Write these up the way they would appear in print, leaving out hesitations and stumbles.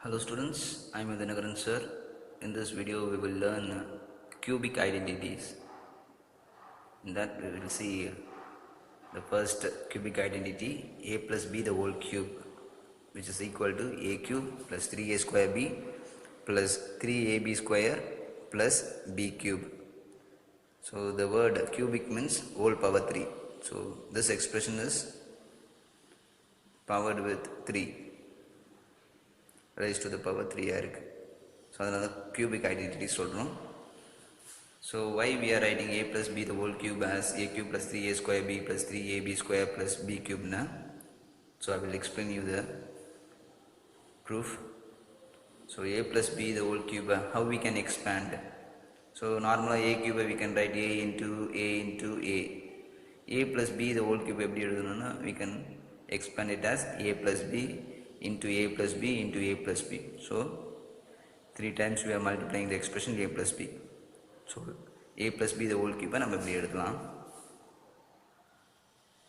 Hello students, I am Adinagaran sir. In this video we will learn cubic identities. In that we will see the first cubic identity a plus b the whole cube, which is equal to a cube plus 3a square b plus 3ab square plus b cube. So the word cubic means whole power 3. So this expression is powered with 3 raised to the power 3 இருக்கு. So அதனால cubic identity சொல்கிறோம். So why we are writing a plus b the whole cube as a cube plus 3a square b plus 3ab square plus b cube na? So I will explain you the proof. So a plus b the whole cube, how we can expand? So normally a cube we can write a into a. A plus b the whole cube எப்படி எழுதணும்னா we can expand it as a plus b into a plus b into a plus b. So 3 times we are multiplying the expression a plus b. So a plus b the whole cube நம்ம எப்படி எடுக்கலாம்,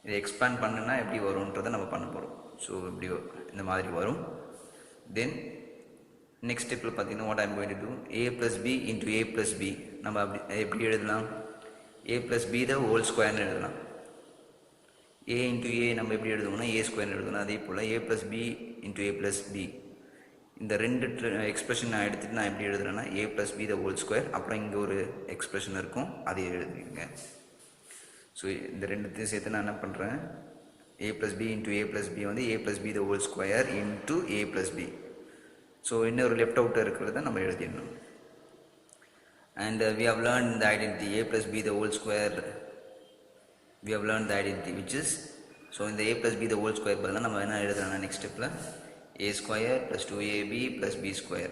இதை expand பண்ணுனா எப்படி வரும்ன்றதை நம்ம பண்ண போகிறோம். So இப்படி இந்த மாதிரி வரும். தென் நெக்ஸ்ட் ஸ்டெப்பில் பார்த்தீங்கன்னா what I'm going to do, a plus b into a plus b நம்ம அப்படி எப்படி எழுதலாம், a plus b the whole ஸ்கொயர்னு எழுதலாம். a into a நம்ம எப்படி எழுதுவோம்னா a ஸ்கொயர்னு எழுதணும். அதே போல் a plus b into a plus b இந்த ரெண்டு எக்ஸ்பிரஷன் நான் எடுத்துகிட்டு நான் எப்படி எழுதுறேன்னா a plus b the whole square, அப்புறம் இங்கே ஒரு எக்ஸ்பிரஷன் இருக்கும் அதை எழுதுவீங்க. ஸோ இந்த ரெண்டுத்தையும் சேர்த்து நான் என்ன பண்ணுறேன், a plus b into a plus b வந்து a plus b the whole square into a plus b. So இன்னொரு லெஃப்ட் அவுட் இருக்கிறத நம்ம எழுதிடணும். And we have learned the identity a plus b the whole square. We have learned the identity which is, so in the a plus b the whole square பதிலாக நம்ம என்ன எழுதுறோம்னா next stepல a square plus 2ab plus b square.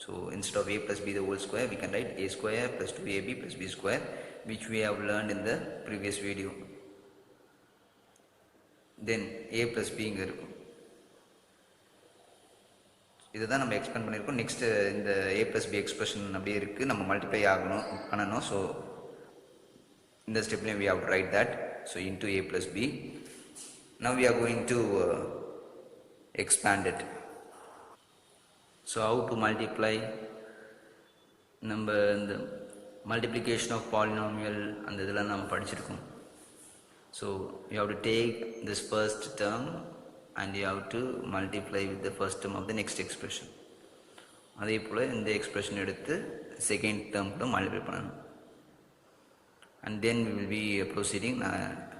So instead of a plus b the whole square we can write a square plus 2ab plus b square, which we have learned in the previous video. Then a plus b இங்கே இருக்கும், இதுதான் நம்ம expand பண்ணியிருக்கோம். Next இந்த a plus b expression அப்படியே இருக்குது, நம்ம multiply பண்ணணும். ஸோ இந்த ஸ்டெப்லையும் we have to write that. So into a plus b. Now we are going to expand it. So how to multiply? நம்ம இந்த multiplication of polynomial அந்த இதெல்லாம் நம்ம படிச்சிருக்கோம். So you have to take this first term and you have to multiply with the first term of the next expression. அதே போல் இந்த expression எடுத்து second term கூட மல்டிப்ளை பண்ணணும். And then we will be proceeding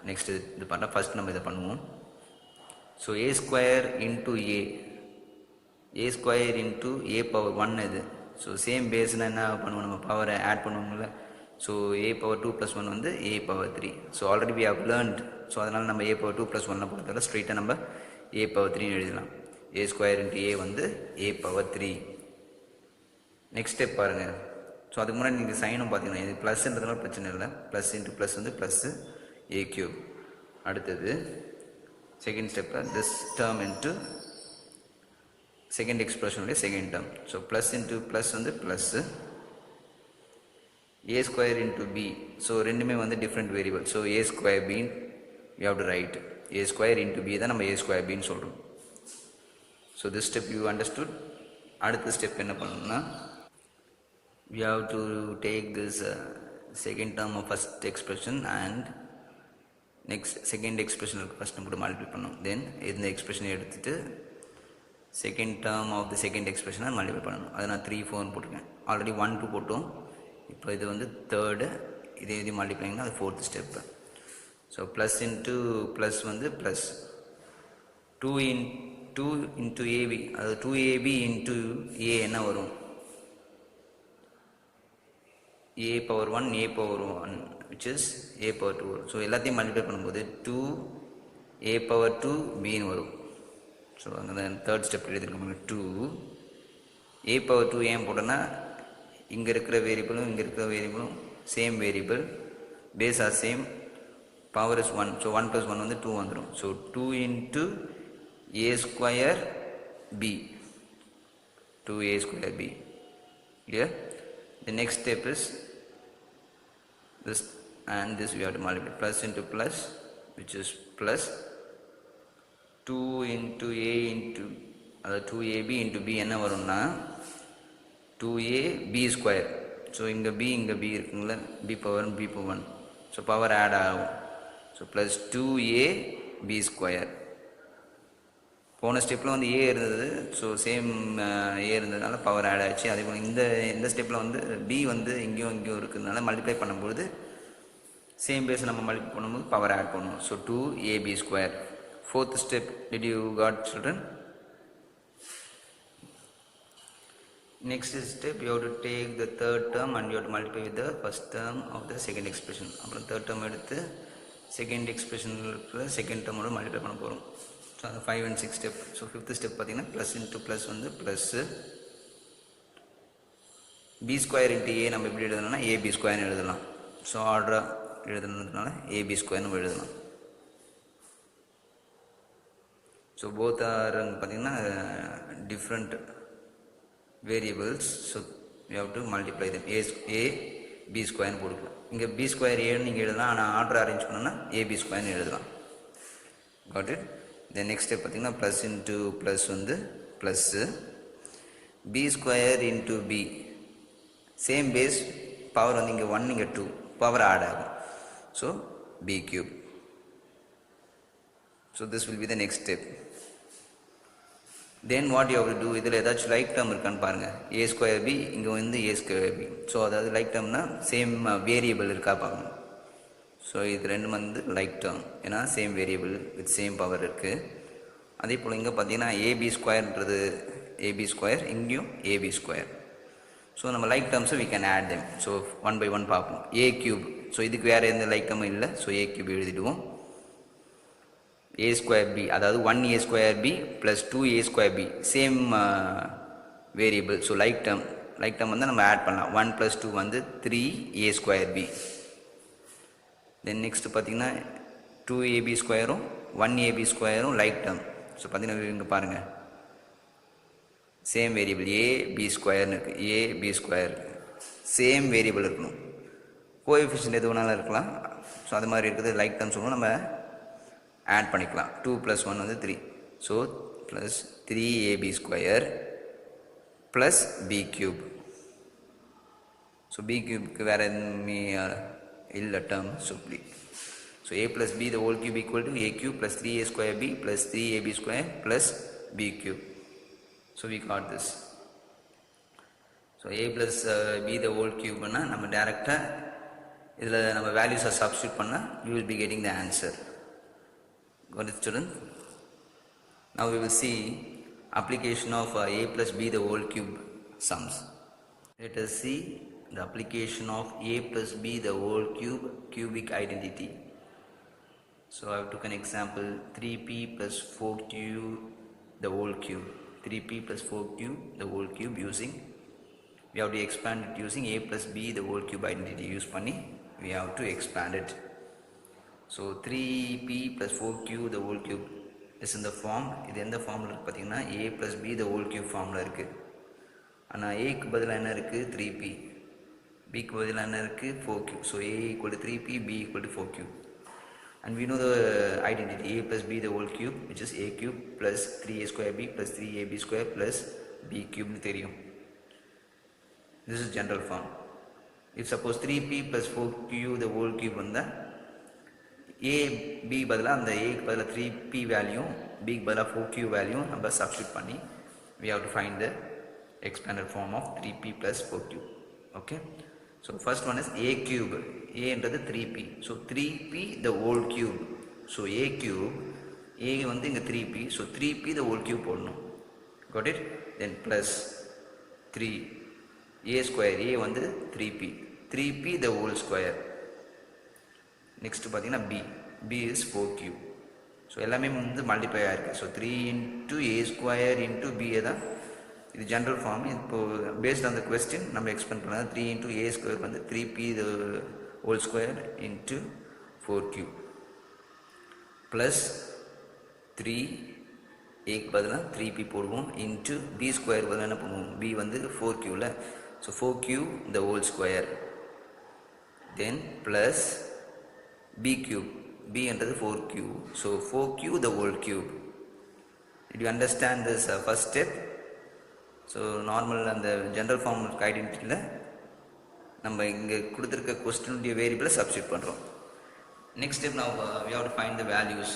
next இது பண்ண first நம்ம இதை பண்ணுவோம். So a square into a square into a power 1 இது. ஸோ சேம் பேஸ்னால் என்ன பண்ணுவோம், நம்ம பவரை ஆட் பண்ணுவோம்ல. ஸோ a பவர் 2 + 1 வந்து a power 3. So already we have learned. So அதனால் நம்ம a பவர் 2 + 1 பொறுத்தவரை ஸ்ட்ரெயிட்டாக நம்ம a பவர் 3 எழுதலாம். a ஸ்கொயர் இன்ட்டு a வந்து a பவர் 3. நெக்ஸ்ட் ஸ்டெப் பாருங்கள். ஸோ அதுக்கு முன்னாடி நீங்கள் சைனும் பார்த்தீங்கன்னா இது ப்ளஸ்ன்றதுனால பிரச்சனை இல்லை. ப்ளஸ் இன்ட்டு ப்ளஸ் வந்து ப்ளஸ்ஸு a கியூப். அடுத்தது செகண்ட் ஸ்டெப்பில் திஸ் டேர்ம் இன்ட்டு செகண்ட் எக்ஸ்பிரஷனுடைய second term. So plus into plus வந்து plus a square into b. So ரெண்டுமே வந்து different variable. So a square பின்னு we have to write. a square into b தான் நம்ம a square பின்னு சொல்கிறோம். So this step you understood. அடுத்த step என்ன பண்ணணும்னா we have to take this second term of first expression and next second expression first நம்ம கூட multiply பண்ணணும். தென் இந்த எக்ஸ்பிரஷனை எடுத்துகிட்டு second term of the second எக்ஸ்பிரஷனை மல்டிப்ளை பண்ணணும். அதை நான் 3 4 போட்டிருக்கேன். ஆல்ரெடி 1 2 போட்டோம். இப்போ இது வந்து தேர்டு, இதே இது மல்டிப்ளைங்கன்னா அது fourth step. So plus into plus வந்து ப்ளஸ் 2 இன்ட்டு ஏபி, அது 2ab இன்ட்டு a என்ன வரும், a power 1 a power 1 which is a power 2. So எல்லாத்தையும் மல்டிப்ளை பண்ணும்போது 2 a பவர் 2 bன்னு வரும். ஸோ அங்கே தேர்ட் ஸ்டெப் எழுதிருக்கோம். 2 a பவர் 2 ஏன் போட்டோன்னா இங்கே இருக்கிற வேரியபிளும் இங்கே இருக்கிற வேரியபிளும் same variable, base are same, power is 1. So 1 + 1 வந்து 2 வந்துடும். So 2 into a square b, 2a square b. Clear? The next step is this and this we have to multiply. Plus into plus, which is plus 2 into a into அதாவது 2ab into B என்ன வரும்னா 2ab square. So இங்கே b இருக்குங்களா, b power 1. So power add ஆகும். So plus 2ab square. போன ஸ்டெப்பில் வந்து ஏ இருந்தது, ஸோ சேம் ஏ இருந்ததுனால பவர் ஆட் ஆச்சு. அதே போல் இந்த ஸ்டெப்பில் வந்து பி வந்து இங்கேயும் இருக்கிறதுனால மல்டிப்ளை பண்ணும்போது சேம் பேஸ் நம்ம மல்டிப்ளை பண்ணும்போது பவர் ஆட் பண்ணணும். So 2ab square. Fourth step, did you got children? Next step, you have to take the third term and you have to multiply with the first term of the second expression. அப்புறம் third term எடுத்து second எக்ஸ்பிரஷனில் இருக்கிற second டேர்மோட multiply பண்ண போகிறோம். So அது 5 and 6 step. So fifth step பார்த்தீங்கன்னா plus into plus வந்து plus B square into ஏ நம்ம எப்படி எழுதணும்னா ஏபி ஸ்கொயர்னு எழுதலாம். ஸோ ஆர்டராக எழுதுனதுனால ஏபி ஸ்கொயர்னு எழுதலாம். ஸோ போத் ஆர் பார்த்தீங்கன்னா different variables, so we have to multiply them. a b square னு போடுக்கலாம். இங்கே b square a நீங்கள் எழுதலாம், ஆனால் ஆர்டர் அரேஞ்ச் பண்ணணும்னா ab square எழுதலாம். got it? then next step பார்த்தீங்கன்னா ப்ளஸ் இன்ட்டு ப்ளஸ் வந்து plus b square into b, same base, power வந்து இங்கே 1 இங்கே 2, பவர் ஆட் ஆகும். So b cube. so this will be the next step. Then what you have to do, இதில் ஏதாச்சும் like term இருக்கான்னு பாருங்கள். ஏ square b, இங்கே வந்து ஏ ஸ்கொயர் பி. ஸோ அதாவது லைக் டேர்ம்னா சேம் வேரியபிள் இருக்கா பார்க்கணும். ஸோ இது ரெண்டும் வந்து லைக் டேர்ம், ஏன்னா same variable with same power இருக்குது. அதே போல் இங்கே பார்த்தீங்கன்னா ஏபி ஸ்கொயர்ன்றது ஏபி ஸ்கொயர், இங்கேயும் ஏபி ஸ்கொயர். ஸோ நம்ம லைக் டேர்ம்ஸை we can add them. So 1 by 1 பார்ப்போம். ஏ கியூப், ஸோ இதுக்கு வேறு எந்த லைக் டேர்மும் இல்லை, ஸோ ஏ கியூப் எழுதிடுவோம். a square b, அதாவது 1a square b plus 2a square b, same variable. So like term வந்து நம்ம ஆட் பண்ணலாம். 1 plus 2 வந்து 3a square b. தென் நெக்ஸ்ட் பார்த்தீங்கன்னா 2ab ஸ்கொயரும் 1ab ஸ்கொயரும் லைக் டேர்ம். ஸோ பார்த்தீங்கன்னா இங்கே பாருங்கள் சேம் வேரியபிள் ab ஸ்கொயர்னு இருக்குது, ab ஸ்கொயர் சேம் வேரியபிள் இருக்கணும். கோஎஃபிஷியன்ட் எது வேணாலும் இருக்கலாம். ஸோ அது மாதிரி இருக்குது லைக் டேர்ம் சொல்லுவோம். நம்ம ஆட் பண்ணிக்கலாம். 2 plus 1 வந்து 3. So plus 3ab square plus b cube. So b கியூப்க்கு வேறு எதுவுமே இல்லை term. So so a plus b the whole cube equal to a cube plus 3a square b plus 3ab square plus b cube. So we got this. So a plus b the whole cubeனா நம்ம டேரெக்டாக இதில் நம்ம வேல்யூஸை substitute பண்ணால் you will be getting the answer. Got it, student? Now we will see application of a plus b the whole cube sums. Let us see the application of a plus b the whole cube cubic identity. So I have took an example 3p plus 4q the whole cube. 3p plus 4q the whole cube using, we have to expand it using a plus b the whole cube identity use பண்ணி we have to expand it. So 3p plus 4q the whole cube is in the form, இது எந்த ஃபார்மில் இருக்குது பார்த்தீங்கன்னா a plus b the whole cube ஃபார்மில் இருக்குது. ஆனால் aக்கு பதிலாக என்ன இருக்குது 3p, bக்கு பதிலாக என்ன இருக்குது 4q. So a equal to 3p, b equal to 4q. And we know the identity a plus b the whole cube which is a cube plus 3a square b plus 3ab square plus b cube னு தெரியும். This is general form. If suppose 3p plus 4q the whole cube வந்தால் a b பதிலாக அந்த aக்கு பதிலாக 3p value, bக்கு பதிலாக 4q value நம்ம substitute பண்ணி we have to find the expanded form of 3p plus 4q. okay, so first one is a cube. a என்றது 3p, so 3p the whole cube. so a cube, a வந்து இங்கே 3p, so 3p the whole cube போடணும். got it? then plus 3 a square, a வந்து 3p, 3p the whole square. Next பார்த்தீங்கன்னா b is 4q. So எல்லாமே வந்து multiply ஆகிருக்கு. So 3 into a square into b தான் இது ஜென்ரல் ஃபார்ம். இப்போது based on the question நம்ம எக்ஸ்பிளைன் பண்ணலாம். 3 into a square வந்து 3p the whole square into 4q plus 3 ஏக்கு பதிலாக 3p போடுவோம் இன்ட்டு b ஸ்கொயர் பதிலாக என்ன பண்ணுவோம், b வந்து 4qல, so 4q the whole square, then plus b cube, b என்றது 4q, so 4q the whole cube Did you understand this first step? So normal அந்த general form ஐடென்டிட்டியில் நம்ம இங்கே கொடுத்துருக்க கொஸ்டினுடைய வேரியபிளை சப்ஸ்டியூட் பண்ணுறோம். Next step now we have to find the values.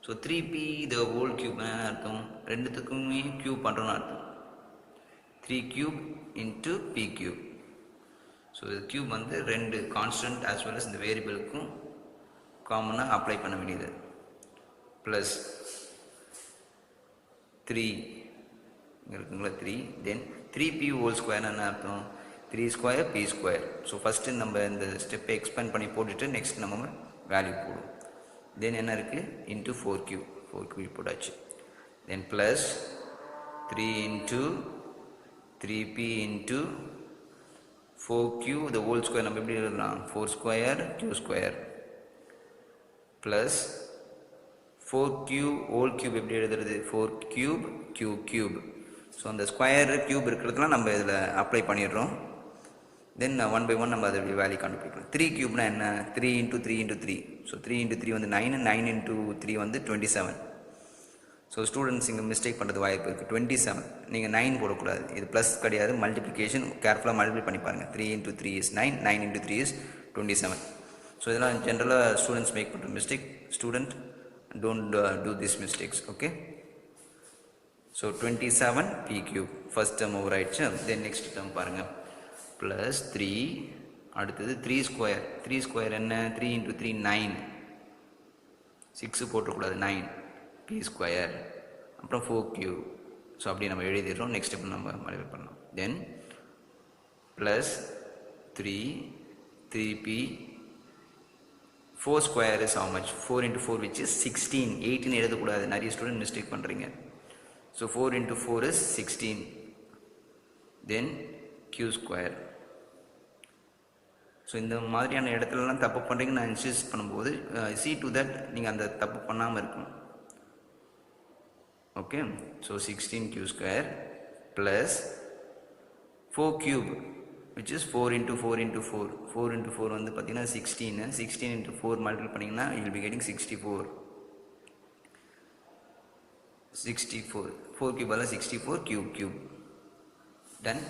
So 3p the whole cube அர்த்தம், ரெண்டுத்துக்குமே cube பண்ணுறோன்னு அர்த்தம். 3 cube into p cube. So இது க்யூப் வந்து ரெண்டு கான்ஸ்டன்ட் as well as இந்த வேரியபிளுக்கும் காமனாக அப்ளை பண்ண வேண்டியது. ப்ளஸ் 3 இங்கே இருக்குங்களா 3, தென் 3p ஹோல் ஸ்கொயர்னு அர்த்தம் 3 square p square. So first நம்ம இந்த ஸ்டெப்பை எக்ஸ்பேண்ட் பண்ணி போட்டுட்டு நெக்ஸ்ட் நம்ம வேல்யூ போடுவோம். தென் என்ன இருக்குது இன்ட்டு 4 cube போட்டாச்சு. தென் plus 3 into 3p into 4q the whole square நம்ம எப்படி எழுதலாம் 4 square q square plus 4q whole cube எப்படி எழுதுறது 4 cube q கியூப். ஸோ அந்த ஸ்கொயர் கியூப் இருக்கிறதுலாம் நம்ம இதில் அப்ளை பண்ணிடுறோம். தென் 1 by 1 நம்ம அதை வேல்யூ கண்டுபிடிக்கிறோம். 3 கியூப்னா என்ன 3 இன்ட்டு 3 இன்ட்டு 3. ஸோ 3 இன்ட்டு 3 வந்து 9, 9 இன்ட்டு 3 வந்து 27. ஸோ ஸ்டூடெண்ட்ஸ் இங்கே மிஸ்டேக் பண்ணுறது வாய்ப்பு இருக்குது. 27 நீங்கள் 9 போடக்கூடாது, இது ப்ளஸ் கிடையாது, மல்டிப்ளிகேஷன் கேர்ஃபுல்லாக மல்டிப்ளை பண்ணி பாருங்கள். 3 into 3 is 9, 9 into 3 is 27. So இதெல்லாம் ஜென்ரலாக ஸ்டூடெண்ட்ஸ் மேக் பண்ணுற mistake. Student don't do this mistakes. Okay, so 27 p cube first term over ஆயிடுச்சு. தென் நெக்ஸ்ட் டேர்ம் பாருங்கள் ப்ளஸ் 3, அடுத்தது 3 ஸ்கொயர். 3 ஸ்கொயர் என்ன 3 இன்ட்டு 3 9, 6 போட்டக்கூடாது 9 p ஸ்கொயர், அப்புறம் 4q. ஸோ அப்படி நம்ம எழுதிடுறோம். நெக்ஸ்ட் ஸ்டெப் நம்ம மல்டிப்ளை பண்ணலாம். தென் plus 3 3p 4 square is how much 4 into 4 which is 16. 18 எழுதக்கூடாது, நிறைய ஸ்டூடெண்ட் மிஸ்டேக் பண்ணுறீங்க. So 4 into 4 is 16. Then q square. So இந்த மாதிரியான இடத்துலலாம் தப்பு பண்ணுறீங்க நான் இன்சிஸ்ட் பண்ணும்போது see to that நீங்கள் அந்த தப்பு பண்ணாமல் இருக்கணும். Okay, so 16q square plus 4 cube which is 4 into 4 into 4. 4 into 4 வந்து பார்த்தீங்கன்னா 16. 16 into 4 மல்டிப்ளை பண்ணிங்கன்னா you will be getting 64. 4 cube 64 cube. Ton.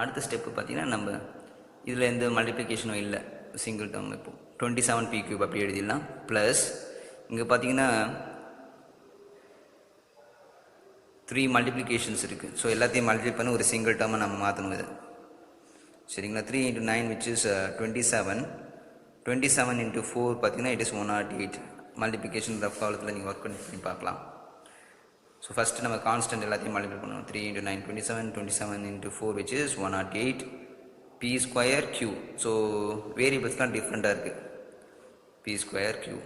அடுத்த ஸ்டெப்பு பார்த்தீங்கன்னா நம்ம இதில் எந்த மல்டிப்ளிகேஷனும் இல்லை, சிங்கிள் டேர்ம். இப்போ 27 p cube அப்படி எழுதிடலாம். ப்ளஸ் இங்கே பார்த்தீங்கன்னா 3 மல்டிப்ளிகேஷன்ஸ் இருக்குது. ஸோ எல்லாத்தையும் மல்டிப்ளை பண்ணி ஒரு சிங்கிள் டேர்மை நம்ம மாற்றணும் இது. சரிங்களா, 3 into 9 which is 27. 27 into 4 பார்த்தீங்கன்னா it is 108. மல்டிப்ளிகேஷன் ரஃப் காலத்தில் நீங்கள் ஒர்க் பண்ணி பார்க்கலாம். ஸோ ஃபஸ்ட்டு நம்ம கான்ஸ்டன்ட் எல்லாத்தையும் மல்டிப்ளை பண்ணணும். 3 into 9 27, 27 into 4 which is 108 p square q. So வேரியபிள்ஸ்லாம் டிஃப்ரெண்ட்டாக இருக்குது. p square q.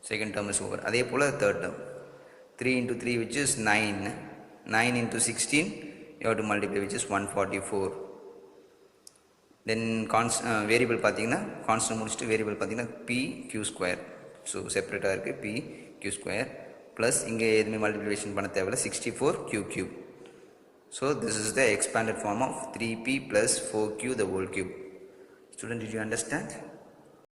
Second term is over. அதே போல் third term 3 into 3 which is 9. 9 into 16 you have to multiply which is 144. Then variable பார்த்தீங்கன்னா constant முடிச்சுட்டு variable பார்த்தீங்கன்னா p q square. So செப்பரேட்டாக இருக்குது p q ஸ்கொயர் ப்ளஸ் இங்கே எதுவுமே multiplication பண்ண தேவையில்லை 64 q cube. So this is the expanded form of 3p plus 4q the whole cube. Student, did you understand?